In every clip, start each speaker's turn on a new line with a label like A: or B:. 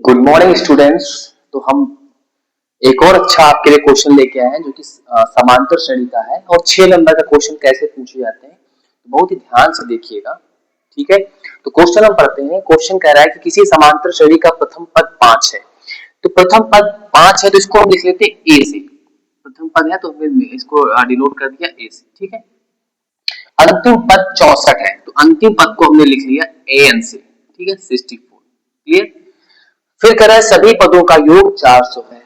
A: Good morning students. तो हम एक और अच्छा आपके लिए क्वेश्चन लेके आए हैं जो कि समांतर श्रेणी का है और 6 नंबर का क्वेश्चन कैसे पूछे जाते हैं तो बहुत ही ध्यान से देखिएगा। ठीक है, तो क्वेश्चन हम पढ़ते हैं। क्वेश्चन कह रहा है कि किसी समांतर श्रेणी का प्रथम पद 5 है। तो प्रथम पद 5 है तो इसको हम लिख लेते हैं ए से। प्रथम पद है तो हमने इसको डिनोट कर दिया ए से। ठीक है, अंतिम पद 64 है तो अंतिम पद को हमने लिख लिया ए एन से। ठीक है, 64। क्लियर। फिर कह रहा है सभी पदों का योग 400 है।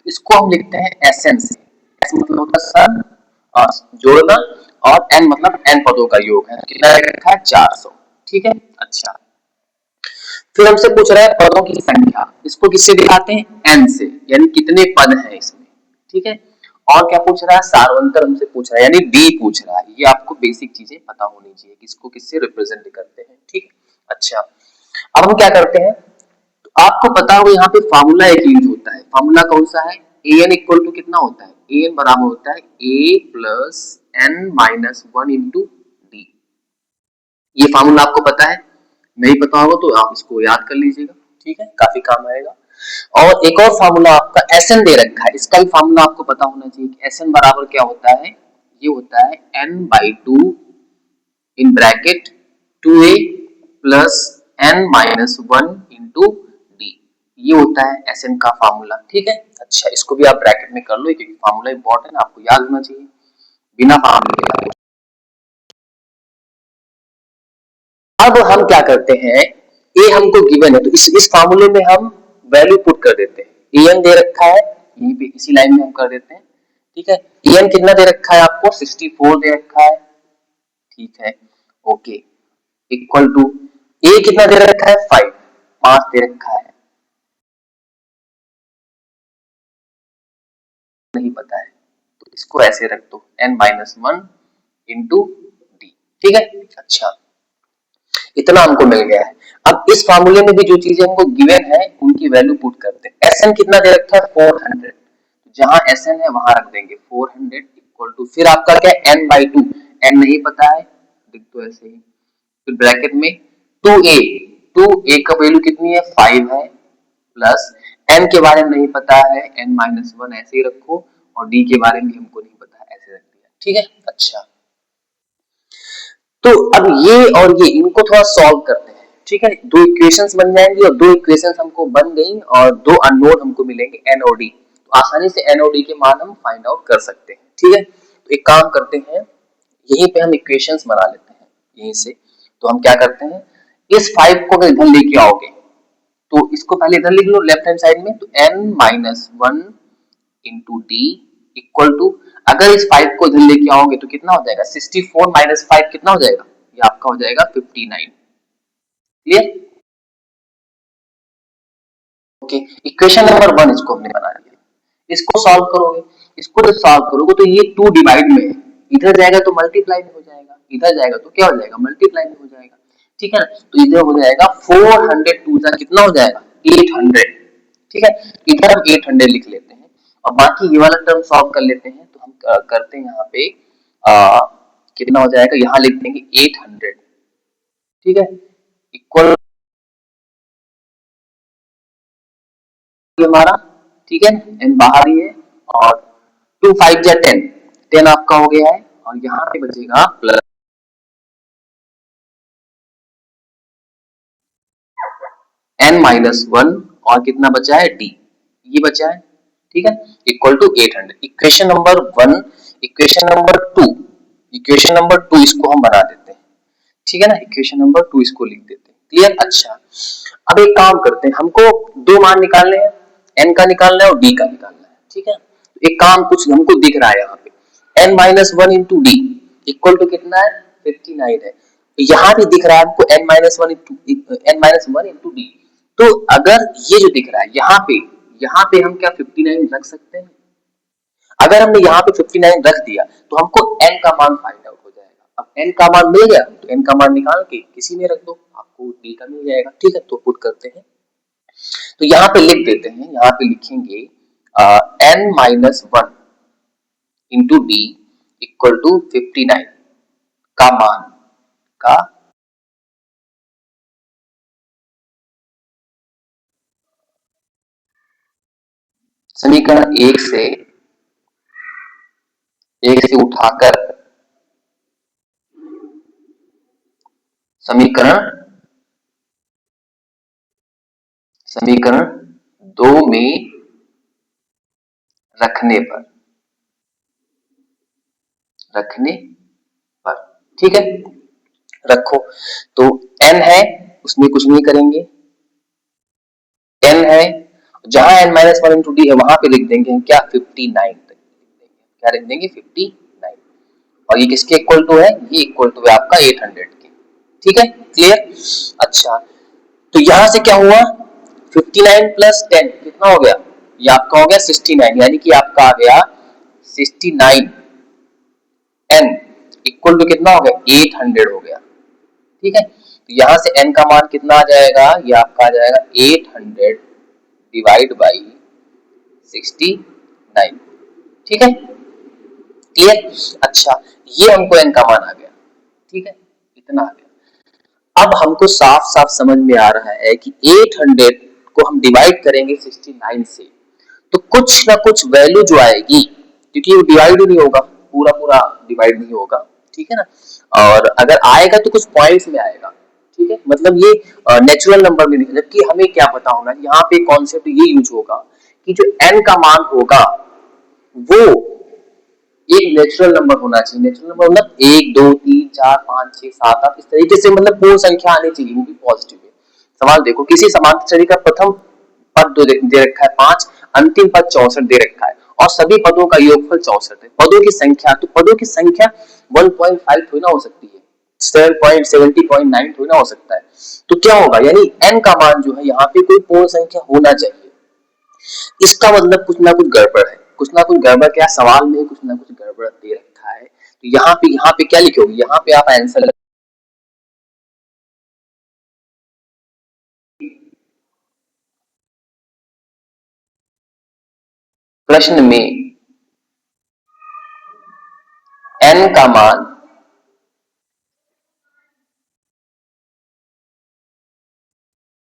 A: इसको हम लिखते हैं एस एन से। एस मतलब होता है सर जोड़ना और एन मतलब एन पदों का योग है। कितना रखा है 400। ठीक है, अच्छा। फिर हमसे पूछ रहा है पदों की संख्या। इसको किससे दिखाते हैं एन से, यानी कितने पद हैं इसमें। ठीक है, और क्या पूछ रहा है सार्वंतर हमसे पूछ रहा है यानी डी पूछ रहा है। ये आपको बेसिक चीजें पता होनी चाहिए किसको किससे रिप्रेजेंट करते हैं। ठीक है, अच्छा। अब हम क्या करते हैं, तो आपको पता होगा यहाँ पे फार्मूला एक यूज होता है। फार्मूला कौन सा है, ए एन इक्वल टू कितना होता है, ए एन बराबर होता है a plus n minus one into d. ये फार्मूला आपको पता है, नहीं पता होगा तो आप इसको याद कर लीजिएगा। ठीक है, काफी काम आएगा। और एक और फार्मूला आपका एस एन दे रखा है, इसका भी फार्मूला आपको पता होना चाहिए कि एस एन बराबर क्या होता है। ये होता है n by two in bracket 2a plus n minus one into d. ये होता है एस एन का फार्मूला। ठीक है, अच्छा इसको भी आप ब्रैकेट में कर लो क्योंकि फार्मूला इंपॉर्टेंट आपको याद होना चाहिए। बिना फार्मूले के अब हम क्या करते हैं, ए हमको गिवन है तो इस फार्मूले में हम वैल्यू पुट कर देते हैं। ए एन दे रखा है यहीं पे इसी लाइन में हम कर देते हैं। ठीक है, ए एन कितना दे रखा है आपको 64 दे रखा है। ठीक है, ओके, इक्वल टू ए कितना दे रखा है 5, 5 दे रखा है, नहीं पता है तो इसको ऐसे रख दो n minus one into d. ठीक है, अच्छा इतना हमको मिल गया है। अब इस फार्मूले में भी जो चीजें हमको गिवन है उनकी वैल्यू पुट करते हैं। एस एन कितना दे रखा है 400, जहां एस एन है वहां रख देंगे 400 इक्वल टू फिर आपका क्या एन बाई टू, एन नहीं पता है लिख दो ऐसे ही। फिर ब्रैकेट में 2a, 2a का वैल्यू कितनी है 5 है प्लस एन के बारे में नहीं पता है एन माइनस वन ऐसे ही रखो और डी के बारे में हमको नहीं पता है ऐसे रख दिया। ठीक है, अच्छा। तो अब ये और ये इनको थोड़ा सॉल्व करते हैं। ठीक है, दो इक्वेशंस बन जाएंगी और दो इक्वेशंस हमको बन गई और दो अननोन हमको मिलेंगे एन और डी। तो आसानी से एन और डी के मान हम फाइंड आउट कर सकते हैं। ठीक है, तो एक काम करते हैं, यहीं पे हम इक्वेशंस बना लेते हैं यहीं से। तो हम क्या करते हैं, इस 5 को अगर इधर लेके आओगे तो इसको पहले इधर लिख लो लेफ्ट हैंड साइड में। तो n minus one into d equal to, अगर इस 5 को इधर लेके आओगे तो कितना हो जाएगा 64 माइनस 5 कितना हो जाएगा, ये आपका हो जाएगा 59। Clear, okay. इक्वेशन नंबर 1 इसको हमने बना लिया। इसको सॉल्व करोगे, इसको जब सॉल्व करोगे तो ये 2 डिवाइड में है, इधर जाएगा तो मल्टीप्लाई में हो जाएगा, इधर जाएगा तो क्या हो जाएगा मल्टीप्लाई में हो जाएगा। ठीक है ना, तो इधर हो जाएगा 400 टू जा कितना हो जाएगा 800। ठीक है, इधर हम 800 लिख लेते हैं और बाकी ये वाला टर्म सॉल्व कर लेते हैं। तो हम करते हैं यहाँ पे कितना हो जाएगा, यहाँ लिख देंगे 800। ठीक है, इक्वल हमारा। ठीक है, एन बाहर ही है और 2 5 जा 10, 10 आपका हो गया है और यहाँ पे बचेगा प्लस एन माइनस वन और कितना बचा है डी, ये बचा है। ठीक है, equal to 800। Equation number 1, equation number 2, equation number 2 इसको हम बना देते हैं। ठीक है ना, इक्वेशन नंबर 2 इसको लिख देते हैं। क्लियर, अच्छा। अब एक काम करते हैं, हमको दो मान निकालने हैं, एन का निकालना है और डी का निकालना है। ठीक है, एक काम कुछ हमको दिख रहा है यहाँ पे n minus one into d equal to कितना है 59 है। यहाँ भी दिख रहा है हमको n minus one into d. तो अगर ये जो दिख रहा है यहाँ पे हम क्या 59 रख सकते हैं। अगर हमने यहाँ पे 59 रख दिया तो हमको n का मान फाइंड आउट हो जाएगा। अब n का मान मिल गया तो n का मान निकाल के किसी में रख दो, आपको d का मिल जाएगा। ठीक है, तो पुट करते हैं, तो यहाँ पे लिख देते हैं, यहाँ पे लिखेंगे n minus one into d equal to 59 का मान का समीकरण एक से उठाकर समीकरण दो में रखने पर ठीक है, रखो। तो n है उसमें कुछ नहीं करेंगे, n है जहां n minus one into D है वहां पे लिख देंगे क्या 59, क्या लिख देंगे 59, और ये किसके इक्वल टू है, ये इक्वल टू है आपका 800 के। ठीक है, क्लियर। अच्छा, तो यहां से क्या हुआ 59 प्लस 10 कितना हो गया, ये आपका हो गया 69, यानी कि आपका आ गया 69 n इक्वल टू कितना हो गया 800 हो गया। ठीक है, तो यहां से n का मान कितना आ जाएगा, ये आपका आ जाएगा 800 डिवाइड बाई 69। ठीक है, क्लियर। अच्छा, ये हमको n का मान आ गया। ठीक है, इतना आ गया। अब हमको साफ साफ समझ में आ रहा है कि 800 को हम डिवाइड करेंगे 69 से, तो कुछ ना कुछ वैल्यू जो आएगी, क्योंकि वो डिवाइड ही नहीं होगा, पूरा पूरा डिवाइड नहीं होगा। ठीक है ना, और अगर आएगा तो कुछ पॉइंट्स में आएगा। ठीक है, मतलब ये नेचुरल नंबर में नहीं, जबकि हमें क्या पता होगा, यहाँ पे कॉन्सेप्ट ये यूज होगा कि जो n का मान होगा वो एक नेचुरल नंबर होना चाहिए। नेचुरल नंबर मतलब 1 2 3 4 5 6 7 8 इस तरीके से, मतलब पूर्ण संख्या आनी चाहिए, वो भी पॉजिटिव है। सवाल देखो, किसी समांतर श्रेणी का प्रथम पद दे रखा है 5, अंतिम पद 64 दे रखा है और सभी पदों का योगफल 64 है। पदों की संख्या, तो पदों की संख्या 1.5 थोड़ी ना हो सकती है, 7.70.9 थोड़ी ना हो सकता है। तो क्या होगा, यानी n का मान जो है यहाँ पे कोई पूर्ण संख्या होना चाहिए। इसका मतलब कुछ ना कुछ गड़बड़ है, कुछ ना कुछ गड़बड़, क्या सवाल में कुछ ना कुछ गड़बड़ दे रखा है। तो यहाँ पे क्या लिखोगे, यहाँ पे आप आंसर प्रश्न में n का मान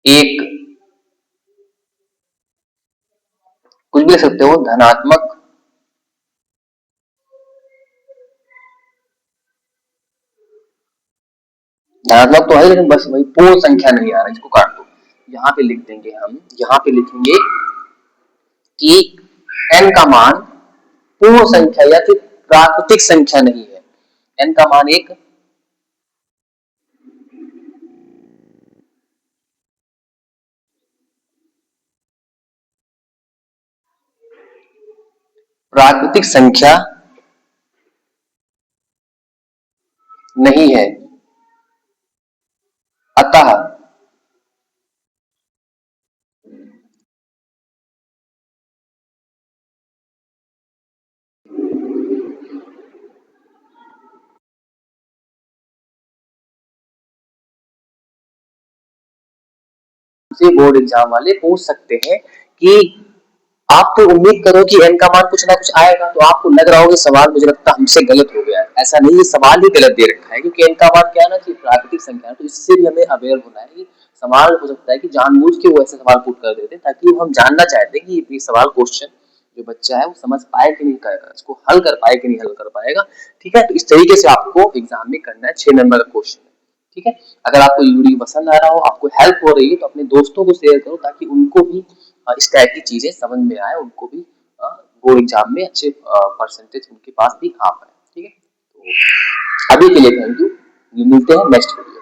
A: एक, कुछ भी लिख सकते हो, धनात्मक धनात्मक तो है, लेकिन बस वही पूर्ण संख्या नहीं आ रहा, इसको काट दो। यहाँ पे लिख देंगे हम, यहाँ पे लिखेंगे कि n का मान पूर्ण संख्या या फिर प्राकृतिक संख्या नहीं है, n का मान एक प्राकृतिक संख्या नहीं है, अतः से बोर्ड एग्जाम वाले पूछ सकते हैं कि आप तो उम्मीद करो कि n का मान कुछ ना कुछ आएगा, तो आपको लग रहा होगा सवाल मुझे लगता है हमसे गलत हो गया है। ऐसा नहीं, ये सवाल ही गलत दे रखा है, क्योंकि n का मान क्या आना चाहिए, प्राकृतिक संख्या। तो इससे भी हमें अवेयर होना है कि सवाल हो सकता है कि जानबूझ के वो ऐसे सवाल पुट कर देते, ताकि हम जानना चाहते हैं कि ये सवाल क्वेश्चन जो बच्चा है वो समझ पाए कि नहीं करेगा, इसको हल कर पाए कि नहीं हल कर पाएगा। ठीक है, तो इस तरीके से आपको एग्जाम में करना है, 6 नंबर का क्वेश्चन। ठीक है, अगर आपको ये वीडियो पसंद आ रहा हो, आपको हेल्प हो रही है, तो अपने दोस्तों को शेयर करो, ताकि उनको भी इस टाइप की चीजें समझ में आए, उनको भी बोर्ड एग्जाम में अच्छे परसेंटेज उनके पास भी आ पाए। ठीक है, तो अभी के लिए थैंक यू, मिलते हैं नेक्स्ट वीडियो।